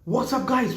What's up guys,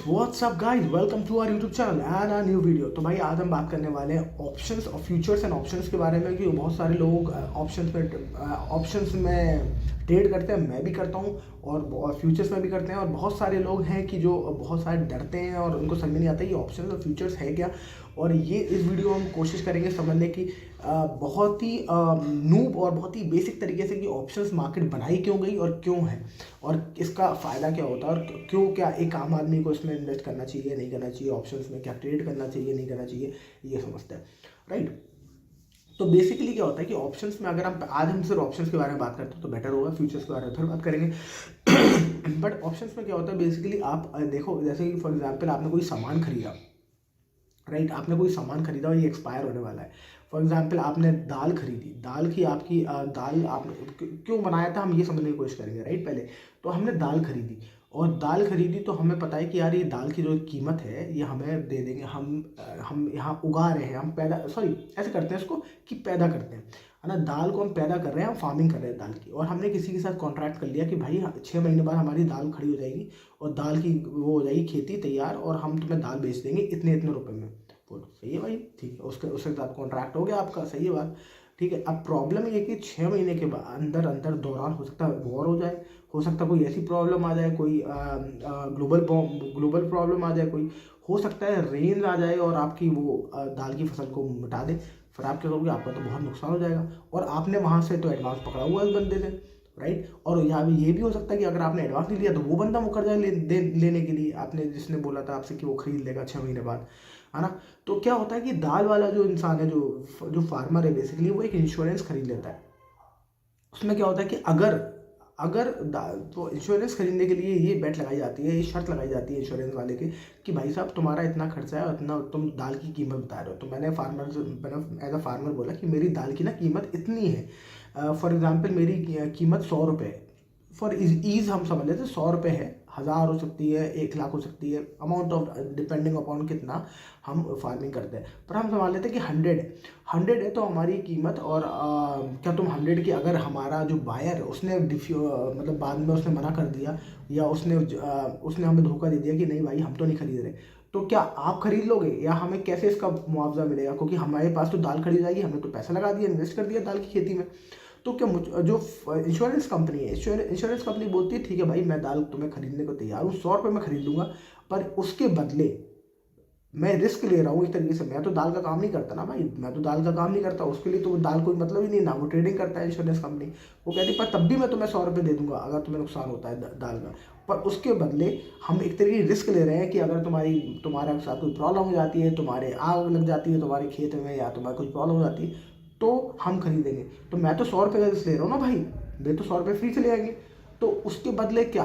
welcome to our YouTube channel and a new video. तो भाई आज हम बात करने वाले हैं ऑप्शंस और फ्यूचर्स एंड ऑप्शंस के बारे में कि बहुत सारे लोग ऑप्शंस में ट्रेड करते हैं। मैं भी करता हूँ और फ्यूचर्स में भी करते हैं। और बहुत सारे लोग हैं कि जो बहुत सारे डरते हैं और उनको समझ नहीं आता ये ऑप्शंस और फ्यूचर्स है क्या। और ये इस वीडियो में हम कोशिश करेंगे समझने की बहुत ही नूब और बहुत ही बेसिक तरीके से कि ऑप्शंस मार्केट बनाई क्यों गई और क्यों है और इसका फ़ायदा क्या होता है और क्यों, क्या एक आम आदमी को इसमें इन्वेस्ट करना चाहिए नहीं करना चाहिए, ऑप्शंस में क्या ट्रेड करना चाहिए नहीं करना चाहिए, ये समझते हैं। राइट। तो बेसिकली क्या होता है कि ऑप्शंस में अगर हम सिर्फ ऑप्शंस के बारे में बात करते हैं तो बेटर होगा, फ्यूचर्स के बारे में फिर बात करेंगे। बट ऑप्शंस में क्या होता है बेसिकली आप देखो, जैसे कि फॉर एग्जाम्पल आपने कोई सामान खरीदा। राइट, आपने कोई सामान खरीदा और ये एक्सपायर होने वाला है। फॉर एग्जाम्पल आपने दाल खरीदी, दाल की आपकी दाल आपने क्यों बनाया था हम ये समझने की कोशिश करेंगे। राइट, पहले तो हमने दाल खरीदी और दाल खरीदी तो हमें पता है कि यार ये दाल की जो कीमत है ये हमें दे देंगे, हम यहाँ उगा रहे हैं, हम पैदा सॉरी ऐसे करते हैं इसको कि पैदा करते हैं, है ना। दाल को हम पैदा कर रहे हैं, हम फार्मिंग कर रहे हैं दाल की। और हमने किसी के साथ कॉन्ट्रैक्ट कर लिया कि भाई 6 महीने बाद हमारी दाल खड़ी हो जाएगी और दाल की वो हो जाएगी खेती तैयार और हम तुम्हें दाल बेच देंगे इतने इतने रुपए में। बोलो सही है भाई, ठीक है, उसके साथ कॉन्ट्रैक्ट हो गया आपका, सही है बात। ठीक है, अब प्रॉब्लम ये कि 6 महीने के बाद अंदर अंदर दौरान हो सकता है वॉर हो जाए, हो सकता है कोई ऐसी प्रॉब्लम आ जाए, कोई ग्लोबल प्रॉब्लम आ जाए, कोई हो सकता है रेन आ जाए और आपकी वो दाल की फसल को मिटा दे। फिर आप क्या करोगे, आपका तो बहुत नुकसान हो जाएगा। और आपने वहाँ से तो एडवांस पकड़ा हुआ है उस बंदे से। राइट, और यहाँ ये भी हो सकता है कि अगर आपने एडवांस नहीं लिया तो वो बंदा मुकर जाए लेने के लिए, आपने जिसने बोला था आपसे कि वो खरीद लेगा 6 महीने बाद, है ना। तो क्या होता है कि दाल वाला जो इंसान है, जो जो फार्मर है बेसिकली, वो एक इंश्योरेंस खरीद लेता है। उसमें क्या होता है कि अगर अगर तो इंश्योरेंस खरीदने के लिए ये बेट लगाई जाती है, ये शर्त लगाई जाती है इंश्योरेंस वाले की कि भाई साहब तुम्हारा इतना खर्चा है और इतना तुम दाल की कीमत बता रहे हो। तो मैंने एज अ फार्मर बोला कि मेरी दाल की ना कीमत इतनी है। फॉर एग्जाम्पल मेरी कीमत 100 रुपये है। फॉर ईज हम समझ लेते 100 रुपये है, 1000 हो सकती है, 1 लाख हो सकती है, अमाउंट ऑफ डिपेंडिंग अपॉन कितना हम फार्मिंग करते हैं। पर हम समझ लेते हैं कि 100 है तो हमारी कीमत। और क्या तुम 100 की, अगर हमारा जो बायर है उसने मतलब बाद में उसने मना कर दिया या उसने हमें धोखा दे दिया कि नहीं भाई हम तो नहीं खरीद रहे, तो क्या आप खरीद लोगे या हमें कैसे इसका मुआवजा मिलेगा? क्योंकि हमारे पास तो दाल खरीद जाएगी, हमने तो पैसा लगा दिया, इन्वेस्ट कर दिया दाल की खेती में। तो क्या जो इंश्योरेंस कंपनी है, इंश्योरेंस कंपनी बोलती है ठीक है भाई मैं दाल तुम्हें खरीदने को तैयार हूँ, 100 रुपये में खरीद लूंगा, पर उसके बदले मैं रिस्क ले रहा हूँ इस तरीके से। मैं तो दाल का काम नहीं करता ना भाई, मैं तो दाल का काम नहीं करता, उसके लिए तो दाल कोई मतलब ही नहीं ना, वो ट्रेडिंग करता है इंश्योरेंस कंपनी। वो कहती है पर तब भी मैं तुम्हें 100 रुपये दे दूंगा अगर तुम्हें नुकसान होता है दाल का। पर उसके बदले हम एक तरीके रिस्क ले रहे हैं कि अगर तुम्हारे साथ कोई प्रॉब्लम हो जाती है, तुम्हारे आग लग जाती है तुम्हारे खेत में या तुम्हारी कोई प्रॉब्लम हो जाती है, तो हम खरीदेंगे। तो मैं तो 100 रुपये का रिस्क ले रहा हूँ ना भाई, मेरे तो 100 रुपये फ्री चले जाएंगे। तो उसके बदले क्या?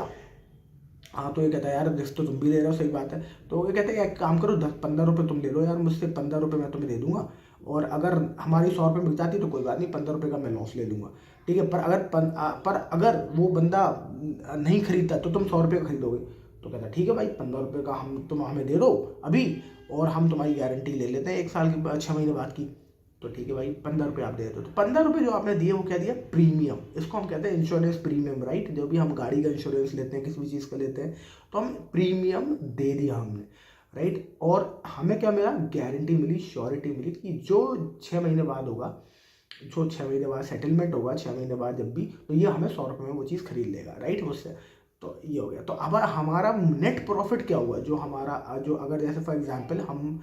हाँ, तो ये कहता है यार रिस्क तो तुम भी ले रहे हो, सही बात है। तो ये कहते हैं एक काम करो, 10-15 रुपये तुम ले लो यार मुझसे, 15 रुपये मैं तुम्हें दे दूंगा। और अगर हमारी 100 रुपये मिल जाती तो कोई बात नहीं, 15 रुपये का मैं लॉस ले लूँगा। ठीक है, पर अगर वो बंदा नहीं खरीदता तो तुम 100 रुपये का खरीदोगे। तो कहता है ठीक है भाई, 15 रुपये का तुम हमें दे दो अभी, और हम तुम्हारी गारंटी ले लेते हैं 1 साल की 6 महीने बाद की। तो ठीक है भाई, 15 रुपये आप दे देते हो। तो 15 रुपये जो आपने दिए वो क्या दिया? प्रीमियम। इसको हम कहते हैं इंश्योरेंस प्रीमियम। राइट, जो भी हम गाड़ी का इंश्योरेंस लेते हैं, किसी भी चीज़ का लेते हैं, तो हम प्रीमियम दे दिया हमने। राइट, और हमें क्या मिला? गारंटी मिली, श्योरिटी मिली कि जो 6 महीने बाद होगा, जो 6 महीने बाद सेटलमेंट होगा, 6 महीने बाद जब भी, तो ये हमें 100 रुपये में वो चीज़ खरीद लेगा। राइट, उससे तो ये हो गया। तो अब हमारा नेट प्रॉफिट क्या हुआ? जो हमारा जो अगर जैसे फॉर एग्जांपल हम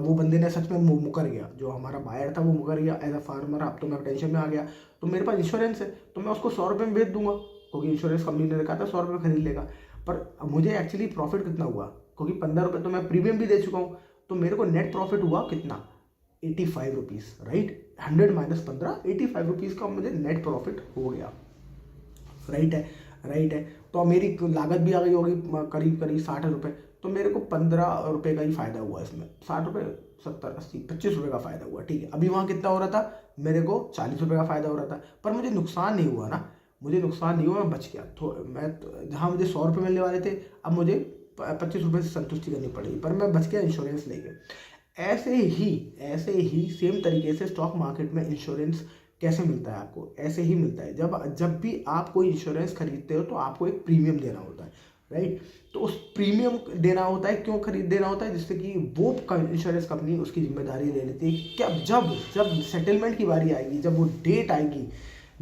वो बंदे ने सच में मुकर गया, जो हमारा बायर था वो मुकर गया एज अ फार्मर, अब तो मैं टेंशन में आ गया, तो मेरे पास इंश्योरेंस है तो मैं उसको 100 रुपये में बेच दूंगा क्योंकि इंश्योरेंस कंपनी ने कहा था 100 रुपये खरीद लेगा। पर मुझे एक्चुअली प्रॉफिट कितना हुआ? क्योंकि 15 रुपये तो मैं प्रीमियम भी दे चुका हूँ, तो मेरे को नेट प्रॉफिट हुआ कितना? 85 रुपीज़। राइट, 100 - 15, 85 रुपीज़ का मुझे नेट प्रॉफिट हो गया। राइट है, राइट है। तो मेरी लागत भी आ गई होगी करीब करीब 60 रुपये, तो मेरे को 15 रुपये का ही फायदा हुआ इसमें। 60 रुपये, 70, 80, 25 रुपये का फायदा हुआ। ठीक है, अभी वहाँ कितना हो रहा था? मेरे को 40 रुपये का फायदा हो रहा था, पर मुझे नुकसान नहीं हुआ ना, मुझे नुकसान नहीं हुआ, मैं बच गया। तो जहाँ मुझे 100 रुपये मिलने वाले थे, अब मुझे 25 रुपये से संतुष्टि करनी पड़ेगी, पर मैं बच गया इंश्योरेंस लेके। ऐसे ही सेम तरीके से स्टॉक मार्केट में इंश्योरेंस कैसे मिलता है आपको? ऐसे ही मिलता है, जब जब भी आप कोई इंश्योरेंस खरीदते हो तो आपको एक प्रीमियम देना होता है। राइट। तो उस प्रीमियम देना होता है, क्यों खरीद देना होता है, जिससे कि वो इंश्योरेंस कंपनी उसकी जिम्मेदारी ले लेती है कि अब जब जब सेटलमेंट की बारी आएगी, जब वो डेट आएगी,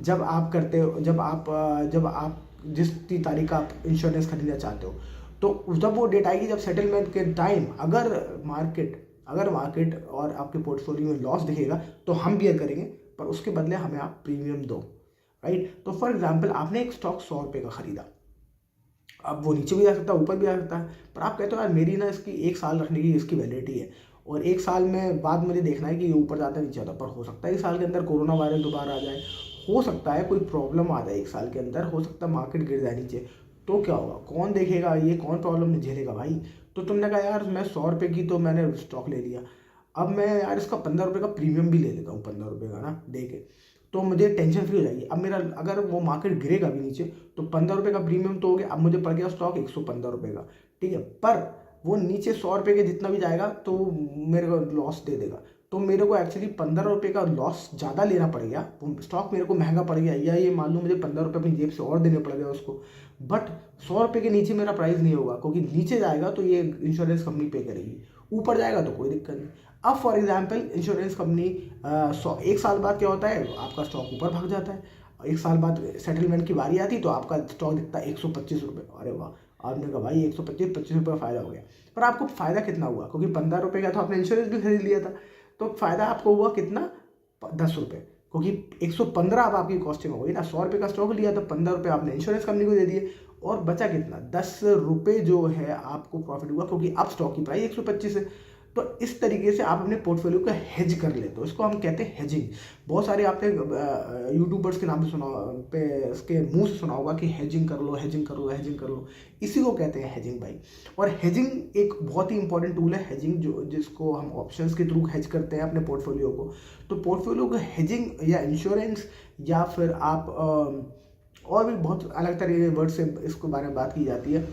जब आप करते हो, जब आप जिस तारीख का आप इंश्योरेंस खरीदना चाहते हो, तो जब वो डेट आएगी, जब सेटलमेंट के टाइम अगर मार्केट और आपके पोर्टफोलियो में लॉस दिखेगा तो हम बियर करेंगे, पर उसके बदले हमें आप प्रीमियम दो, राइट। तो फॉर एग्जांपल आपने एक स्टॉक 100 रुपये का खरीदा, अब वो नीचे भी जा सकता है, ऊपर भी आ सकता है, पर आप कहते हो यार मेरी ना इसकी 1 साल रखने की इसकी वैलिडिटी है, और 1 साल में बाद मुझे देखना है कि ये ऊपर जाता है नीचे आता है, पर हो सकता है 1 साल के अंदर कोरोना वायरस दोबारा आ जाए, हो सकता है कोई प्रॉब्लम आ जाए 1 साल के अंदर, हो सकता है मार्केट गिर जाए नीचे, तो क्या होगा, कौन देखेगा ये, कौन प्रॉब्लम झेलेगा भाई। तो तुमने कहा यार मैं 100 रुपये की तो मैंने स्टॉक ले लिया, अब मैं यार इसका 15 रुपये का प्रीमियम भी ले लेता हूँ, 15 रुपये का ना दे के, तो मुझे टेंशन फ्री हो जाएगी। अब मेरा अगर वो मार्केट गिरेगा भी नीचे तो 15 रुपये का प्रीमियम तो हो गया, अब मुझे पड़ गया स्टॉक 115 रुपये का, ठीक है, पर वो नीचे 100 रुपये के जितना भी जाएगा तो मेरे को लॉस दे देगा, तो मेरे को एक्चुअली 15 रुपये का लॉस ज़्यादा लेना पड़ गया, वो स्टॉक मेरे को महंगा पड़ गया, या ये मान लो मुझे 15 रुपये अपनी जेब से और देने पड़ गया उसको, बट 100 रुपये के नीचे मेरा प्राइस नहीं होगा, क्योंकि नीचे जाएगा तो ये इंश्योरेंस कंपनी पे करेगी, ऊपर जाएगा तो कोई दिक्कत नहीं। अब फॉर एग्जांपल इंश्योरेंस कंपनी 1 साल बाद क्या होता है, आपका स्टॉक ऊपर भाग जाता है, 1 साल बाद सेटलमेंट की बारी आती तो आपका स्टॉक दिखता है 125 रुपये, अरे वाह, आपने कहा भाई 125 रुपये फ़ायदा हो गया, पर आपको फ़ायदा कितना हुआ, क्योंकि 15 रुपये का तो आपने इंश्योरेंस भी खरीद लिया था, तो फ़ायदा आपको हुआ कितना, 10 रुपये, क्योंकि 115 अब आपकी कॉस्टिंग हो गई ना, 100 रुपये का स्टॉक लिया तो 15 रुपये आपने इंश्योरेंस कंपनी को दे दिए, और बचा कितना, 10 रुपये जो है आपको प्रॉफिट हुआ, क्योंकि अब स्टॉक की प्राइस 125 है। तो इस तरीके से आप अपने पोर्टफोलियो को हेज कर लेते हो, इसको हम कहते हैं हेजिंग। बहुत सारे आपने यूट्यूबर्स के नाम से सुना, पे इसके मुंह से सुना होगा कि हेजिंग कर लो, हेजिंग कर लो, हेजिंग कर लो, इसी को कहते हैं हेजिंग भाई। और हेजिंग एक बहुत ही इंपॉर्टेंट टूल है, हेजिंग, जिसको हम ऑप्शंस के थ्रू हेज करते हैं अपने पोर्टफोलियो को। तो पोर्टफोलियो को हेजिंग या इंश्योरेंस या फिर आप और भी बहुत अलग तरह के वर्ड से इसको बारे में बात की जाती है।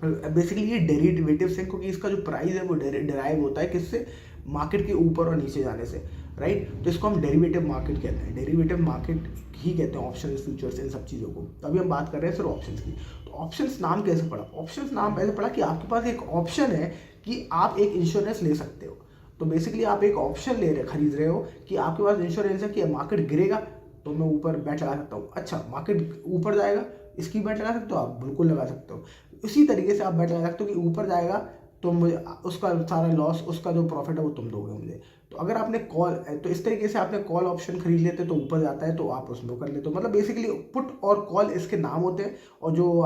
बेसिकली ये डेरिवेटिव्स है, क्योंकि इसका जो प्राइस है वो डेराइव होता है किससे, मार्केट के ऊपर और नीचे जाने से, राइट। तो इसको हम डेरिवेटिव मार्केट कहते हैं, डेरिवेटिव मार्केट ही कहते हैं ऑप्शन, फ्यूचर्स, इन सब चीज़ों को। तो अभी हम बात कर रहे हैं सिर्फ ऑप्शंस की। तो ऑप्शंस नाम कैसे पड़ा, ऑप्शंस नाम ऐसे पड़ा कि आपके पास एक ऑप्शन है कि आप एक इंश्योरेंस ले सकते हो। तो बेसिकली आप एक ऑप्शन खरीद रहे हो कि आपके पास इंश्योरेंस है कि मार्केट गिरेगा तो मैं ऊपर बैट लगा सकता हूँ, अच्छा मार्केट ऊपर जाएगा इसकी बैट लगा सकते हो, आप बिल्कुल लगा सकते हो। इसी तरीके से आप बैट लगा सकते हो कि ऊपर जाएगा तो मुझे उसका सारा लॉस, उसका जो प्रॉफिट है वो तुम दोगे मुझे। तो अगर आपने कॉल, तो इस तरीके से आपने कॉल ऑप्शन खरीद लेते तो ऊपर जाता है तो आप उसमें कर लेते हो। मतलब बेसिकली पुट और कॉल इसके नाम होते हैं, और जो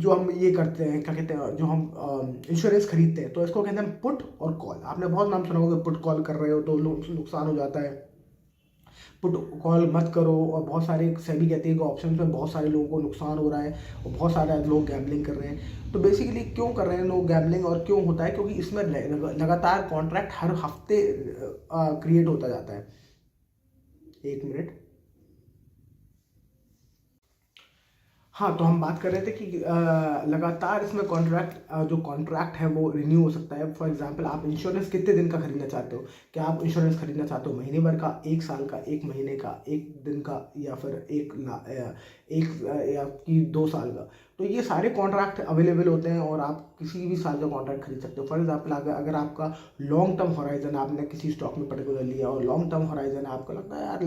हम ये करते हैं, क्या कहते हैं, जो हम इंश्योरेंस खरीदते हैं तो इसको कहते हैं पुट और कॉल। आपने बहुत नाम सुना होगा, पुट कॉल कर रहे हो तो नुकसान हो जाता है, पुट कॉल मत करो। और बहुत सारे सेबी कहती है कि ऑप्शन में बहुत सारे लोगों को नुकसान हो रहा है और बहुत सारे लोग गैम्बलिंग कर रहे हैं। तो बेसिकली क्यों कर रहे हैं लोग गैम्बलिंग और क्यों होता है, क्योंकि इसमें लगातार कॉन्ट्रैक्ट हर हफ्ते क्रिएट होता जाता है। 1 मिनट। हाँ, तो हम बात कर रहे थे कि लगातार इसमें जो कॉन्ट्रैक्ट है वो रिन्यू हो सकता है। फॉर एग्जांपल आप इंश्योरेंस कितने दिन का खरीदना चाहते हो, क्या आप इंश्योरेंस खरीदना चाहते हो महीने भर का, 1 साल का, 1 महीने का, 1 दिन का, या फिर या कि 2 साल का। तो ये सारे कॉन्ट्रैक्ट अवेलेबल होते हैं और आप किसी भी साल का कॉन्ट्रैक्ट खरीद सकते हो। फॉर एग्जाम्पल अगर आपका लॉन्ग टर्म हॉराइजन, आपने किसी स्टॉक में पर्टिकुलर लिया और लॉन्ग टर्म हॉराइजन आपको लगता है यार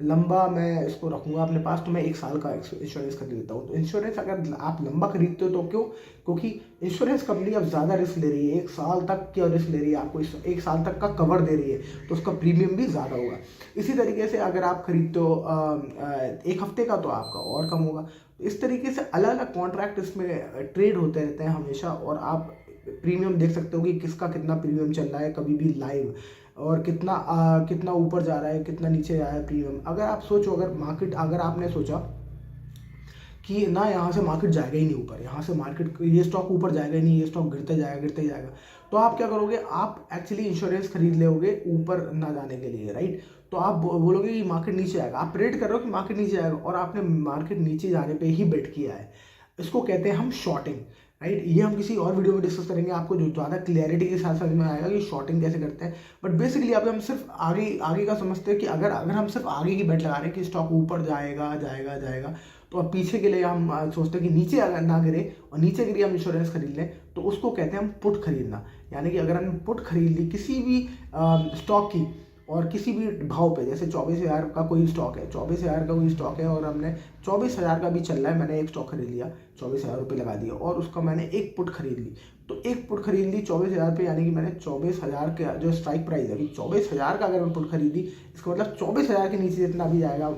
लंबा मैं इसको रखूँगा अपने पास, तो मैं 1 साल का इंश्योरेंस खरीद लेता हूँ। तो इंश्योरेंस अगर आप लंबा खरीदते हो तो क्यों, क्योंकि इंश्योरेंस कंपनी अब ज़्यादा रिस्क ले रही है, 1 साल तक क्या रिस्क ले रही है, आपको 1 साल तक का कवर दे रही है, तो उसका प्रीमियम भी ज़्यादा होगा। इसी तरीके से अगर आप खरीदते हो 1 हफ्ते का तो आपका और कम होगा। तो इस तरीके से अलग अलग कॉन्ट्रैक्ट इसमें ट्रेड होते रहते हैं हमेशा, और आप प्रीमियम देख सकते हो कि किसका कितना प्रीमियम चल रहा है कभी भी लाइव, और कितना ऊपर जा रहा है, कितना नीचे जा रहा है प्रीमियम। अगर आप सोचो, अगर आपने सोचा कि ना यहाँ से मार्केट जाएगा ही नहीं ऊपर, यहाँ से मार्केट ये स्टॉक ऊपर जाएगा ही नहीं, ये स्टॉक गिरते जाएगा, तो आप क्या करोगे, आप एक्चुअली इंश्योरेंस खरीद लोगे ऊपर ना जाने के लिए, राइट। तो आप बोलोगे कि मार्केट नीचे आएगा, आप प्रेडिक्ट कर रहे हो कि मार्केट नीचे आएगा और आपने मार्केट नीचे जाने पे ही बेट किया है। इसको कहते हैं हम शॉर्टिंग, राइट। ये हम किसी और वीडियो में डिस्कस करेंगे, आपको जो ज़्यादा क्लैरिटी के साथ समझ में आएगा कि शॉर्टिंग कैसे करते हैं। बट बेसिकली अब हम सिर्फ आगे का समझते हैं कि अगर हम सिर्फ आगे की बेट लगा रहे हैं कि स्टॉक ऊपर जाएगा, तो अब पीछे के लिए हम सोचते हैं कि नीचे अगर ना गिरे और नीचे गिरी हम इंश्योरेंस खरीद लें, तो उसको कहते हैं हम पुट खरीदना। यानी कि अगर हमने पुट खरीद ली किसी भी स्टॉक की और किसी भी भाव पे, जैसे 24,000 का कोई स्टॉक है, 24,000 का कोई स्टॉक है और हमने 24,000 का भी चल रहा है, मैंने एक स्टॉक खरीद लिया, 24,000 रुपये लगा दिया और उसका मैंने एक पुट खरीद ली। तो एक पुट खरीद ली 24,000 पे, यानी कि मैंने 24,000 का जो स्ट्राइक प्राइस है, अभी 24,000 का अगर मैं पुट खरीदी, इसका मतलब 24,000 के नीचे जितना भी जाएगा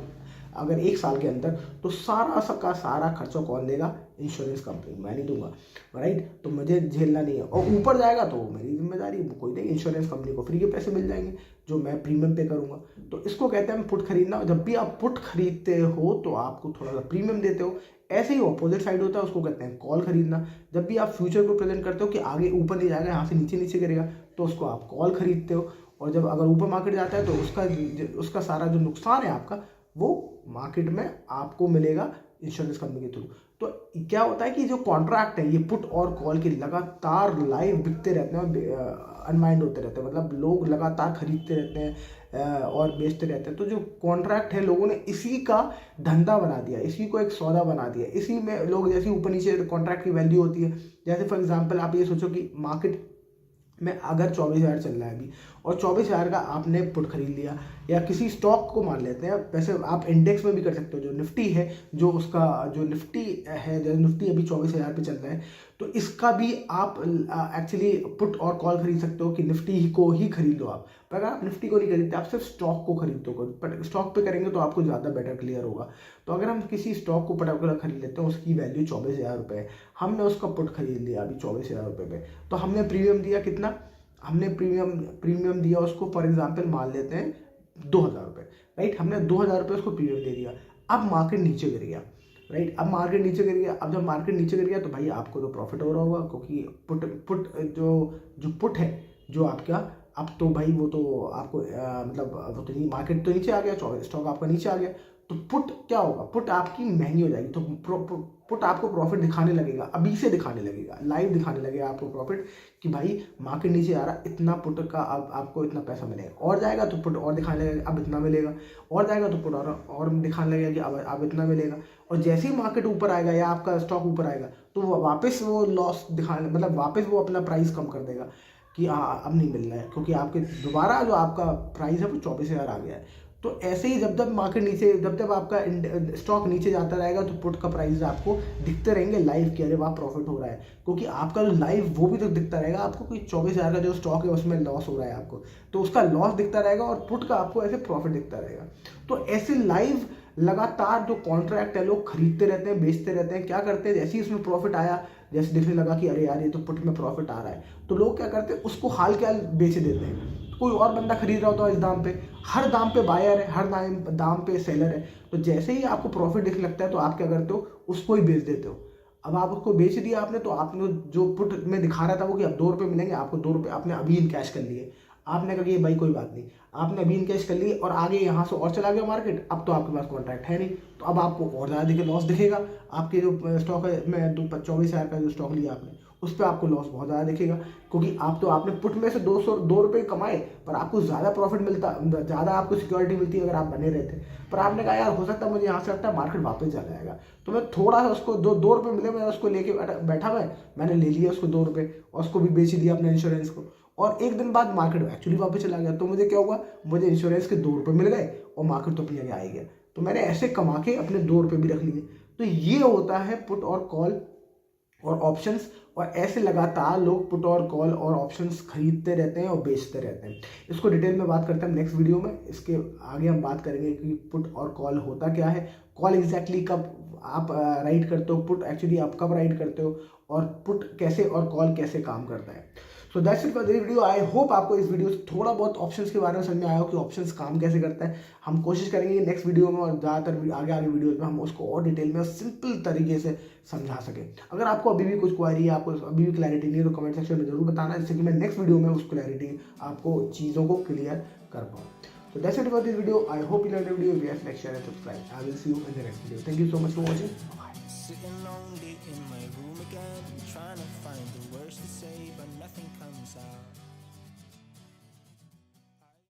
अगर एक साल के अंदर, तो सारा सबका सारा खर्चा कौन देगा? इंश्योरेंस कंपनी, मैं नहीं दूंगा, राइट। तो मुझे झेलना नहीं है, और ऊपर जाएगा तो मेरी जिम्मेदारी, कोई नहीं, इंश्योरेंस कंपनी को फ्री के पैसे मिल जाएंगे जो मैं प्रीमियम पे करूंगा। तो इसको कहते हैं पुट खरीदना। जब भी आप पुट खरीदते हो तो आपको थोड़ा सा प्रीमियम देते हो। ऐसे ही ऑपोजिट साइड होता है, उसको कहते हैं कॉल खरीदना। जब भी आप फ्यूचर को प्रेजेंट करते हो कि आगे ऊपर नहीं जाएगा, यहाँ से नीचे नीचे करेगा, तो उसको आप कॉल खरीदते हो। और जब अगर ऊपर मार्केट जाता है तो उसका सारा जो नुकसान है आपका, वो मार्केट में आपको मिलेगा इंश्योरेंस कंपनी के थ्रू। तो क्या होता है कि जो कॉन्ट्रैक्ट है, ये पुट और कॉल के लगातार लाइव बिकते रहते हैं, अनवाइंड होते रहते हैं, मतलब लोग लगातार खरीदते रहते हैं और बेचते रहते हैं। तो जो कॉन्ट्रैक्ट है, लोगों ने इसी का धंधा बना दिया, इसी को एक सौदा बना दिया। इसी में लोग, जैसे ऊपर नीचे कॉन्ट्रैक्ट की वैल्यू होती है, जैसे फॉर एग्जांपल आप ये सोचो कि मार्केट में अगर 24,000 चल रहा है अभी, और 24,000 का आपने पुट खरीद लिया, या किसी स्टॉक को मान लेते हैं, वैसे आप इंडेक्स में भी कर सकते हो, जो निफ्टी है, जो उसका जो निफ्टी है, जो निफ्टी अभी 24,000 पे चल रहा है, तो इसका भी आप एक्चुअली पुट और कॉल खरीद सकते हो कि निफ्टी को ही खरीद लो आप। पर अगर आप निफ्टी को नहीं खरीदते, आप सिर्फ स्टॉक को खरीदते हो, बट स्टॉक पे करेंगे तो आपको ज़्यादा बेटर क्लियर होगा। तो अगर हम किसी स्टॉक को पर्टिकुलर खरीद लेते हैं, उसकी वैल्यू 24,000 रुपये है, हमने उसका पुट खरीद लिया अभी 24,000 रुपये पे, तो हमने प्रीमियम दिया कितना? हमने प्रीमियम दिया उसको, फॉर एग्जांपल मान लेते हैं 2,000 रुपये, राइट। हमने 2,000 रुपये उसको प्रीमियम दे दिया। अब मार्केट नीचे गिर गया, राइट। अब मार्केट नीचे गिर गया। अब जब मार्केट नीचे गिर गया तो भाई आपको तो प्रॉफिट हो रहा होगा, क्योंकि पुट जो पुट है जो आपका, अब तो भाई वो तो आपको मतलब वो तो नहीं, मार्केट तो नीचे आ गया, स्टॉक आपका नीचे आ गया, तो पुट क्या होगा? पुट आपकी महंगी हो जाएगी, तो पुट आपको प्रॉफिट दिखाने लगेगा, अभी से दिखाने लगेगा, लाइव दिखाने लगेगा आपको प्रॉफिट, कि भाई मार्केट नीचे आ रहा, इतना पुट का अब आपको इतना पैसा मिलेगा। और जाएगा तो पुट और दिखाने लगेगा, अब इतना मिलेगा। और जाएगा तो पुट और दिखाने लगेगा कि अब इतना मिलेगा। और जैसे ही मार्केट ऊपर आएगा या आपका स्टॉक ऊपर आएगा, तो वो वापस वो लॉस दिखाने, मतलब वापस वो अपना प्राइस कम कर देगा कि हाँ अब नहीं मिल रहा है, क्योंकि आपके दोबारा जो आपका प्राइस है वो 24,000 आ गया है। तो ऐसे ही जब मार्केट नीचे, जब आपका स्टॉक नीचे जाता रहेगा, तो पुट का प्राइस आपको दिखते रहेंगे लाइव कि अरे वाह प्रॉफिट हो रहा है, क्योंकि आपका जो लाइव वो भी तो दिखता रहेगा आपको, कोई 24,000 का जो स्टॉक है उसमें लॉस हो रहा है आपको, तो उसका लॉस दिखता रहेगा और पुट का आपको ऐसे प्रॉफिट दिखता रहेगा। तो ऐसे लाइव लगातार जो कॉन्ट्रैक्ट है, लोग खरीदते रहते हैं, बेचते रहते हैं। क्या करते हैं, जैसे ही उसमें प्रॉफिट आया, जैसे दिखने लगा कि अरे यार ये तो पुट में प्रॉफिट आ रहा है, तो लोग क्या करते हैं, उसको हाल के हाल बेच देते हैं। कोई और बंदा खरीद रहा होता है इस दाम पे, हर दाम पे बायर है, हर दाम पे सेलर है। तो जैसे ही आपको प्रॉफिट दिखने लगता है, तो आप क्या करते हो, उसको ही बेच देते हो। अब आप उसको बेच दिया आपने, तो आपने जो पुट में दिखा रहा था वो कि अब 2 रुपये मिलेंगे आपको, 2 रुपये आपने अभी इनकैश कर लिए। आपने कहा कि भाई कोई बात नहीं, आपने अभी इनकैश कर लिए और आगे यहाँ से और चला गया मार्केट, अब तो आपके पास कॉन्ट्रैक्ट है नहीं, तो अब आपको और ज़्यादा दिखे लॉस दिखेगा। आपके जो स्टॉक है, मैं 24,000 का जो स्टॉक लिया आपने, उस पर आपको लॉस बहुत ज़्यादा दिखेगा, क्योंकि आपने पुट में से 2 रुपये कमाए, पर आपको ज़्यादा प्रॉफिट मिलता, ज़्यादा आपको सिक्योरिटी मिलती अगर आप बने रहते। पर आपने कहा यार हो सकता है मुझे यहाँ से लगता है मार्केट वापस चला जाएगा, तो मैं थोड़ा सा उसको 2 रुपये मिले, मैं उसको लेके बैठा मैंने ले लिया उसको 2 रुपये, और उसको भी बेच दिया अपने इंश्योरेंस को। और एक दिन बाद मार्केट एक्चुअली वापस चला गया, तो मुझे क्या हुआ, मुझे इंश्योरेंस के 2 रुपये मिल गए और मार्केट तो अपनी जगह आ ही गया। तो मैंने ऐसे कमा के अपने 2 रुपये भी रख लिए। तो ये होता है पुट और कॉल और ऑप्शंस, और ऐसे लगातार लोग पुट और कॉल और ऑप्शंस खरीदते रहते हैं और बेचते रहते हैं। इसको डिटेल में बात करते हैं नेक्स्ट वीडियो में। इसके आगे हम बात करेंगे कि पुट और कॉल होता क्या है, कॉल एग्जैक्टली कब आप राइट करते हो, पुट एक्चुअली आप कब राइट करते हो, और पुट कैसे और कॉल कैसे काम करता है। So that's it for this video. I hope आपको इस वीडियो से थोड़ा बहुत ऑप्शंस के बारे में समझ में आया हो कि ऑप्शंस काम कैसे करता है। हम कोशिश करेंगे नेक्स्ट वीडियो में और ज़्यादातर आगे वीडियोज़ में हम उसको और डिटेल में और सिंपल तरीके से समझा सकें। अगर आपको अभी भी कुछ क्वेरी है, आपको अभी भी क्लैरिटी नहीं है, तो कमेंट सेक्शन में जरूर बताना, जिससे कि मैं नेक्स्ट वीडियो में उस क्लैरिटी आपको चीज़ों को क्लियर कर पाऊँ। So that's it for this video. I hope you liked the video. If yes, like, share, and subscribe. I will see you in the next video. Thank you so much for watching. Bye. Sitting lonely in my room again, trying to find the words to say, but nothing comes out.